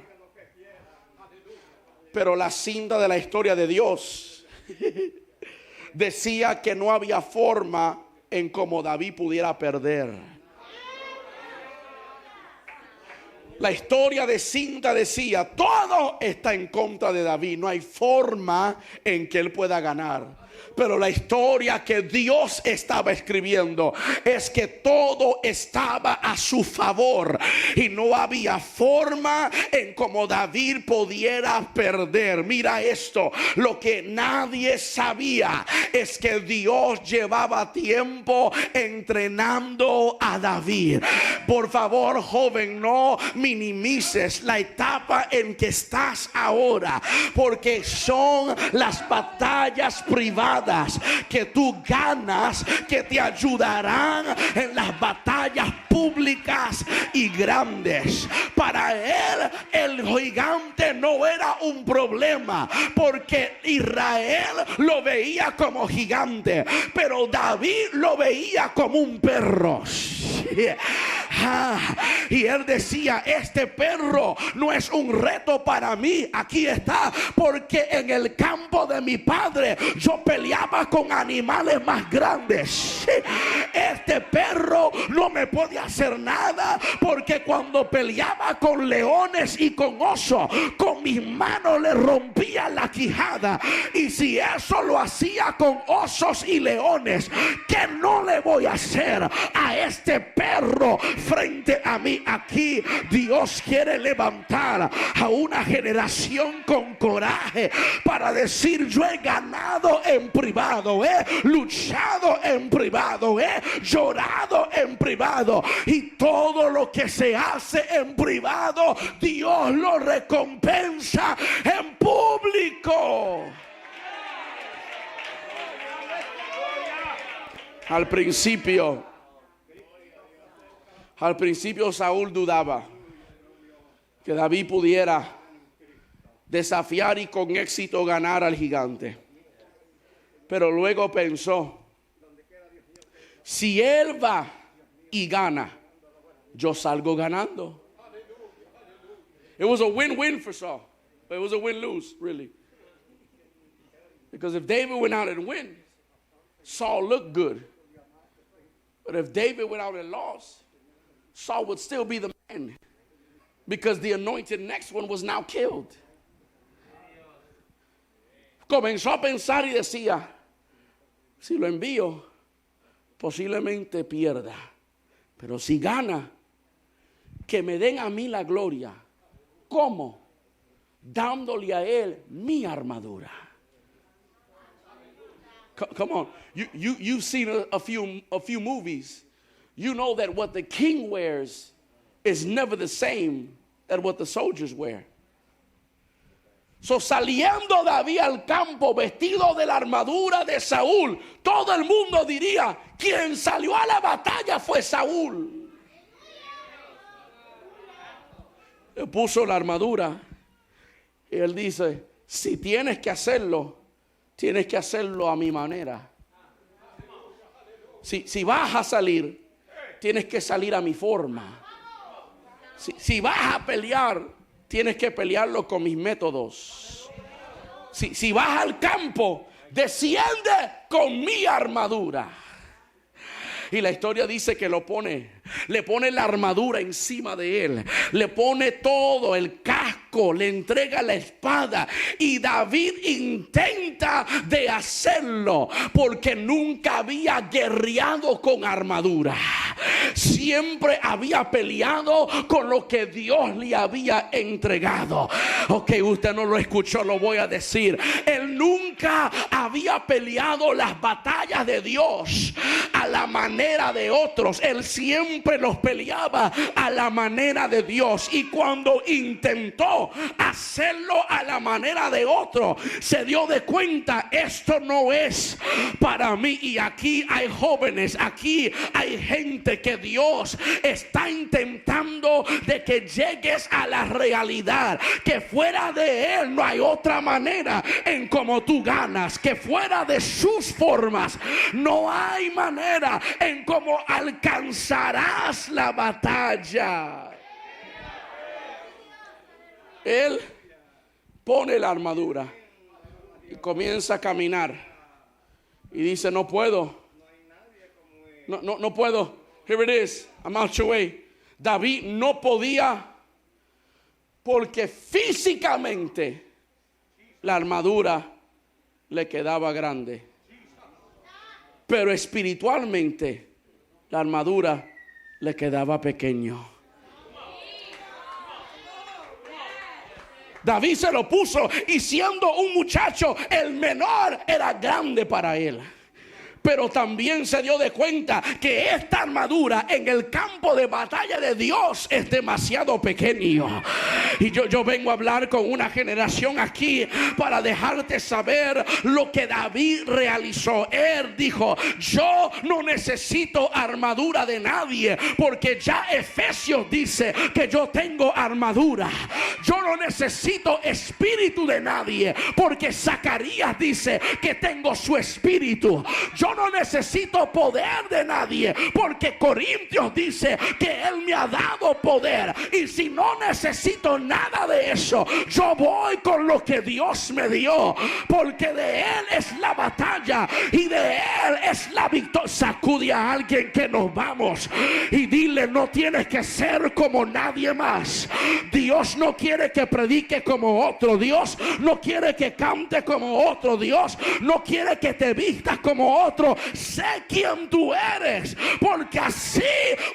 Pero la cinta de la historia de Dios decía que no había forma en cómo David pudiera perder. La historia de cinta decía: todo está en contra de David, no hay forma en que él pueda ganar. Pero la historia que Dios estaba escribiendo es que todo estaba a su favor y no había forma en cómo David pudiera perder. Mira esto, lo que nadie sabía es que Dios llevaba tiempo entrenando a David. Por favor, joven, no minimices la etapa en que estás ahora, porque son las batallas privadas que tú ganas que te ayudarán en las batallas públicas y grandes. Para él el gigante no era un problema, porque Israel lo veía como gigante, pero David lo veía como un perro. Y él decía: este perro no es un reto para mí. Aquí está, porque en el campo de mi padre yo peleaba con animales más grandes. Este perro no me podía hacer nada, porque cuando peleaba con leones y con osos, con mis manos le rompía la quijada. Y si eso lo hacía con osos y leones, ¿qué no le voy a hacer a este perro frente a mí? Aquí Dios quiere levantar a una generación con coraje para decir: yo he ganado en privado, he luchado en privado, he llorado en privado, y todo lo que se hace en privado Dios lo recompensa en público. Al principio Saúl dudaba que David pudiera desafiar y con éxito ganar al gigante. Pero luego pensó, si él va y gana, yo salgo ganando. It was a win-win for Saul. But it was a win-lose, really. Because if David went out and win, Saul looked good. But if David went out and lost, Saul would still be the man. Because the anointed next one was now killed. Comenzó a pensar y decía, si lo envío, posiblemente pierda. Pero si gana, que me den a mí la gloria. ¿Cómo? Dándole a él mi armadura. Come on. You've seen a few movies. You know that what the king wears is never the same as what the soldiers wear. So, saliendo David al campo vestido de la armadura de Saúl, todo el mundo diría, quien salió a la batalla fue Saúl. Le puso la armadura y él dice, si tienes que hacerlo a mi manera. Si vas a salir, tienes que salir a mi forma. Si vas a pelear, tienes que pelearlo con mis métodos. Si vas al campo, desciende con mi armadura. Y la historia dice que le pone la armadura encima de él, le pone todo, el casco, le entrega la espada. Y David intenta de hacerlo porque nunca había guerreado con armadura. Siempre había peleado con lo que Dios le había entregado. Ok, usted no lo escuchó, lo voy a decir. Él nunca había peleado las batallas de Dios a la manera de otros. Él siempre los peleaba a la manera de Dios. Y cuando intentó hacerlo a la manera de otro, se dio de cuenta, esto no es para mí. Y aquí hay jóvenes, aquí hay gente que Dios está intentando de que llegues a la realidad, que fuera de Él no hay otra manera en cómo tú ganas, que fuera de sus formas no hay manera en cómo alcanzarás la batalla. Él pone la armadura y comienza a caminar y dice, no puedo, no puedo. Here it is, I'm out your way. David no podía porque físicamente la armadura le quedaba grande, pero espiritualmente la armadura le quedaba pequeño. David se lo puso y siendo un muchacho, el menor era grande para él. Pero también se dio de cuenta que esta armadura en el campo de batalla de Dios es demasiado pequeño. Y yo vengo a hablar con una generación aquí para dejarte saber lo que David realizó. Él dijo, yo no necesito armadura de nadie, porque ya Efesios dice que yo tengo armadura. Yo no necesito espíritu de nadie, porque Zacarías dice que tengo su espíritu. Yo no necesito poder de nadie, porque Corintios dice que Él me ha dado poder. Y si no necesito nada de eso, yo voy con lo que Dios me dio, porque de Él es la batalla y de Él es la victoria. Sacude a alguien que nos vamos y dile, no tienes que ser como nadie más. Dios no quiere que predique como otro. Dios no quiere que cante como otro. Dios no quiere que te vistas como otro. Sé quién tú eres, porque así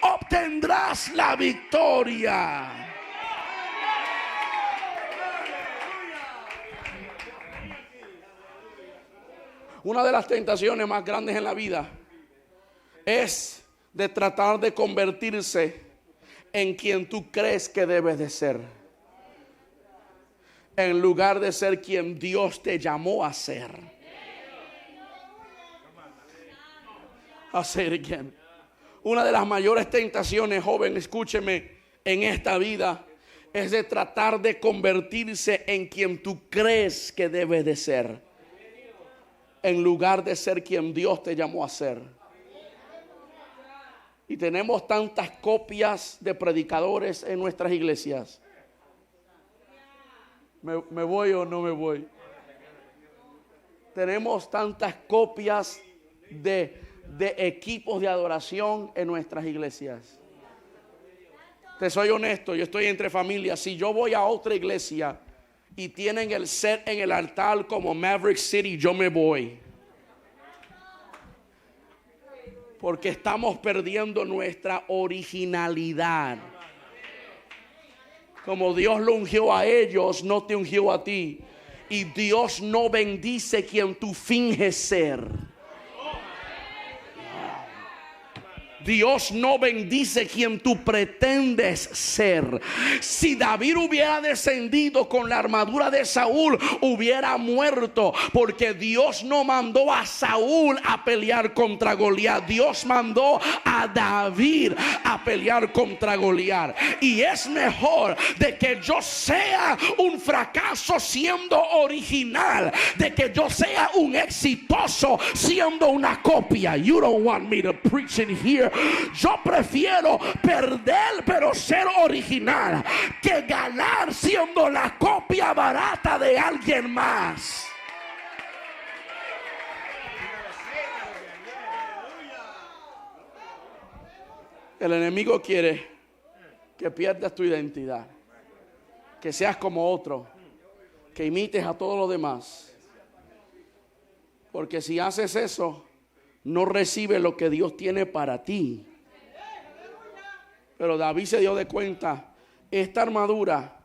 obtendrás la victoria. Una de las tentaciones más grandes en la vida es de tratar de convertirse en quien tú crees que debes de ser, en lugar de ser quien Dios te llamó a ser. I'll say it again. Una de las mayores tentaciones, joven, escúcheme, en esta vida es de tratar de convertirse en quien tú crees que debes de ser, en lugar de ser quien Dios te llamó a ser. Y tenemos tantas copias de predicadores en nuestras iglesias. ¿Me voy o no me voy? Tenemos tantas copias de equipos de adoración en nuestras iglesias. Te soy honesto, yo estoy entre familias. Si yo voy a otra iglesia y tienen el set en el altar como Maverick City, yo me voy. Porque estamos perdiendo nuestra originalidad. Como Dios lo ungió a ellos, no te ungió a ti. Y Dios no bendice quien tú finges ser. Dios no bendice quien tú pretendes ser. Si David hubiera descendido con la armadura de Saúl, hubiera muerto, porque Dios no mandó a Saúl a pelear contra Goliat. Dios mandó a David a pelear contra Goliat. Y es mejor de que yo sea un fracaso siendo original, de que yo sea un exitoso siendo una copia. You don't want me to preach in here. Yo prefiero perder pero ser original que ganar siendo la copia barata de alguien más. El enemigo quiere que pierdas tu identidad, que seas como otro, que imites a todos los demás. Porque si haces eso, no recibe lo que Dios tiene para ti. Pero David se dio de cuenta, esta armadura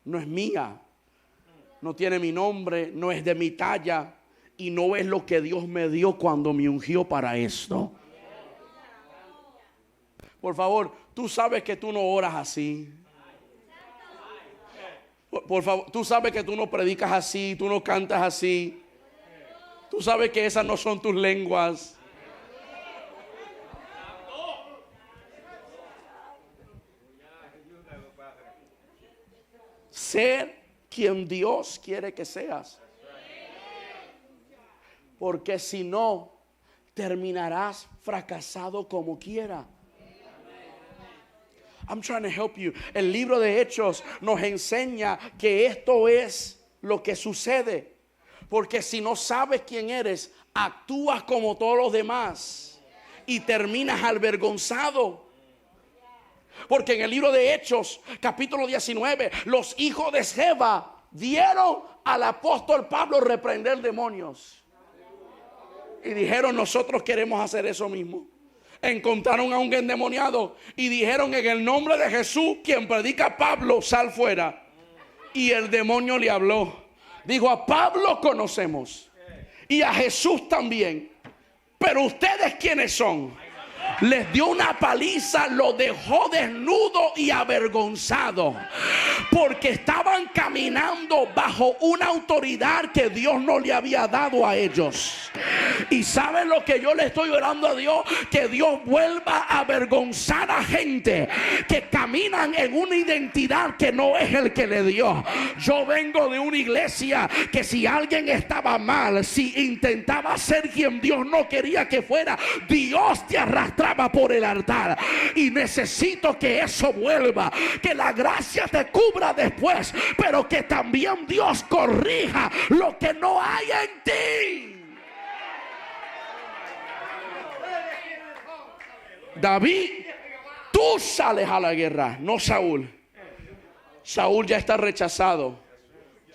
no es mía, no tiene mi nombre, no es de mi talla y no es lo que Dios me dio cuando me ungió para esto. Por favor, tú sabes que tú no oras así. Por favor, tú sabes que tú no predicas así, tú no cantas así. Tú sabes que esas no son tus lenguas. Ser quien Dios quiere que seas. Porque si no, terminarás fracasado como quiera. I'm trying to help you. El libro de Hechos nos enseña que esto es lo que sucede. Porque si no sabes quién eres, actúas como todos los demás y terminas avergonzado. Porque en el libro de Hechos, capítulo 19, los hijos de Sceva dieron al apóstol Pablo reprender demonios. Y dijeron, nosotros queremos hacer eso mismo. Encontraron a un endemoniado y dijeron, en el nombre de Jesús, quien predica a Pablo, sal fuera. Y el demonio le habló. Dijo, a Pablo conocemos y a Jesús también, pero ustedes ¿quiénes son? Les dio una paliza, lo dejó desnudo y avergonzado, porque estaban caminando bajo una autoridad que Dios no le había dado a ellos. Y ¿saben lo que yo le estoy orando a Dios? Que Dios vuelva a avergonzar a gente que caminan en una identidad que no es el que le dio. Yo vengo de una iglesia que si alguien estaba mal, si intentaba ser quien Dios no quería que fuera, Dios te arrastraba por el altar. Y necesito que eso vuelva, que la gracia te cubra después, pero que también Dios corrija lo que no hay en ti. David, tú sales a la guerra, no Saúl. Saúl ya está rechazado.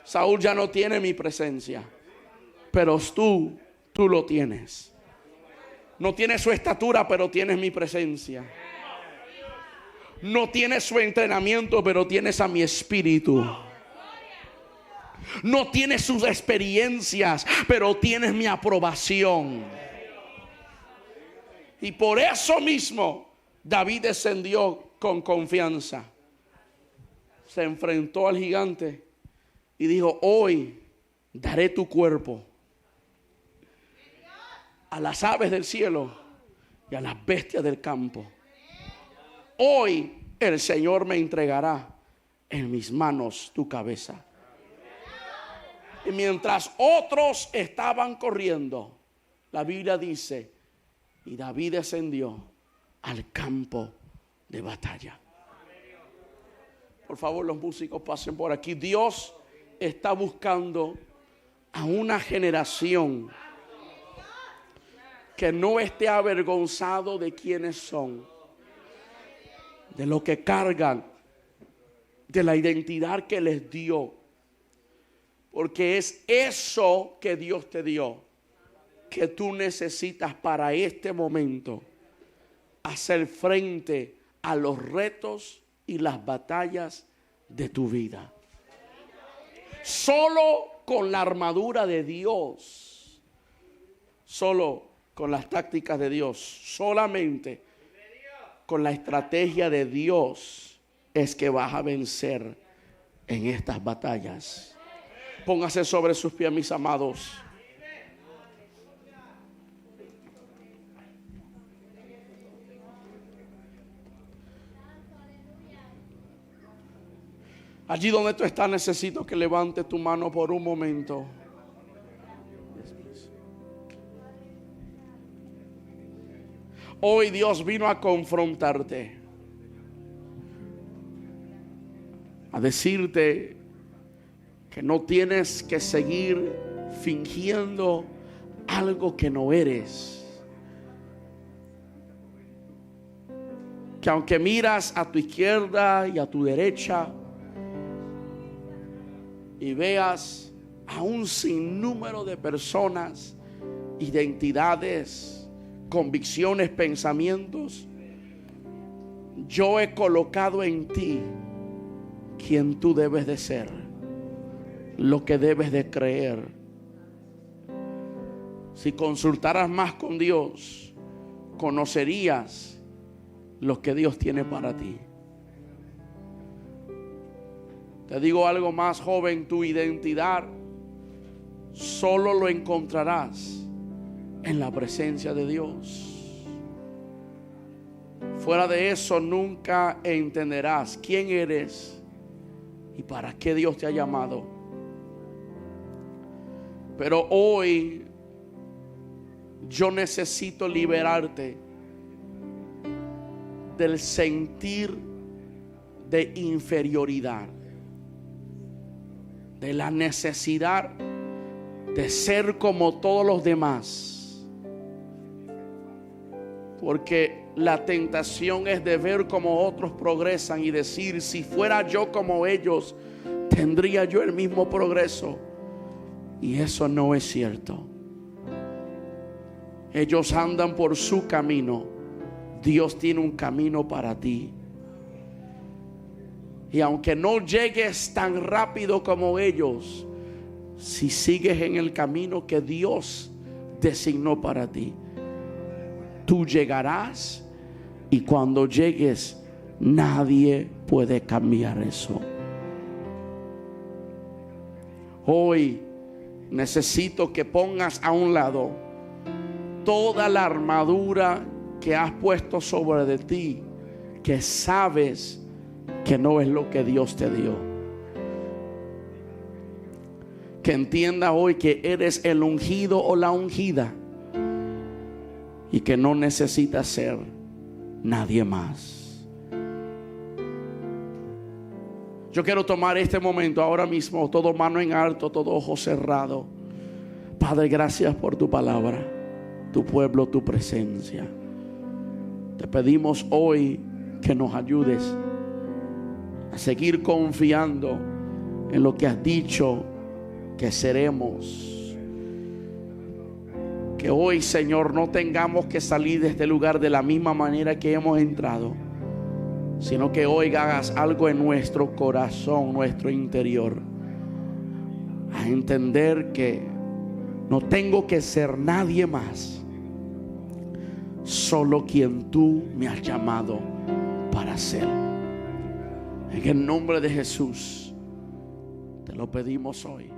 Saúl ya no tiene mi presencia, pero tú lo tienes. No tienes su estatura, pero tienes mi presencia. No tienes su entrenamiento, pero tienes a mi espíritu. No tienes sus experiencias, pero tienes mi aprobación. Y por eso mismo David descendió con confianza. Se enfrentó al gigante y dijo, hoy daré tu cuerpo a las aves del cielo y a las bestias del campo. Hoy el Señor me entregará en mis manos tu cabeza. Y mientras otros estaban corriendo, la Biblia dice, y David descendió al campo de batalla. Por favor, los músicos pasen por aquí. Dios está buscando a una generación que no esté avergonzado de quiénes son, de lo que cargan, de la identidad que les dio. Porque es eso que Dios te dio, que tú necesitas para este momento hacer frente a los retos y las batallas de tu vida. Solo con la armadura de Dios, solo con las tácticas de Dios, solamente con la estrategia de Dios es que vas a vencer en estas batallas. Póngase sobre sus pies, mis amados. Allí donde tú estás, necesito que levantes tu mano por un momento. Hoy Dios vino a confrontarte, a decirte que no tienes que seguir fingiendo algo que no eres. Que aunque miras a tu izquierda y a tu derecha y veas a un sinnúmero de personas, identidades, convicciones, pensamientos, yo he colocado en ti quien tú debes de ser, lo que debes de creer. Si consultaras más con Dios, conocerías lo que Dios tiene para ti. Te digo algo más, joven, tu identidad solo lo encontrarás en la presencia de Dios. Fuera de eso nunca entenderás quién eres y para qué Dios te ha llamado. Pero hoy yo necesito liberarte del sentir de inferioridad, de la necesidad de ser como todos los demás. Porque la tentación es de ver cómo otros progresan y decir, si fuera yo como ellos, tendría yo el mismo progreso. Y eso no es cierto. Ellos andan por su camino. Dios tiene un camino para ti. Y aunque no llegues tan rápido como ellos, si sigues en el camino que Dios designó para ti, tú llegarás. Y cuando llegues, nadie puede cambiar eso. Hoy necesito que pongas a un lado toda la armadura que has puesto sobre de ti, que sabes que no es lo que Dios te dio. Que entienda hoy que eres el ungido o la ungida y que no necesitas ser nadie más. Yo quiero tomar este momento ahora mismo, todo mano en alto, todo ojo cerrado. Padre, gracias por tu palabra, tu pueblo, tu presencia. Te pedimos hoy que nos ayudes a seguir confiando en lo que has dicho que seremos. Que hoy, Señor, no tengamos que salir de este lugar de la misma manera que hemos entrado, sino que hoy hagas algo en nuestro corazón, nuestro interior, a entender que no tengo que ser nadie más, solo quien tú me has llamado para ser. En el nombre de Jesús te lo pedimos hoy.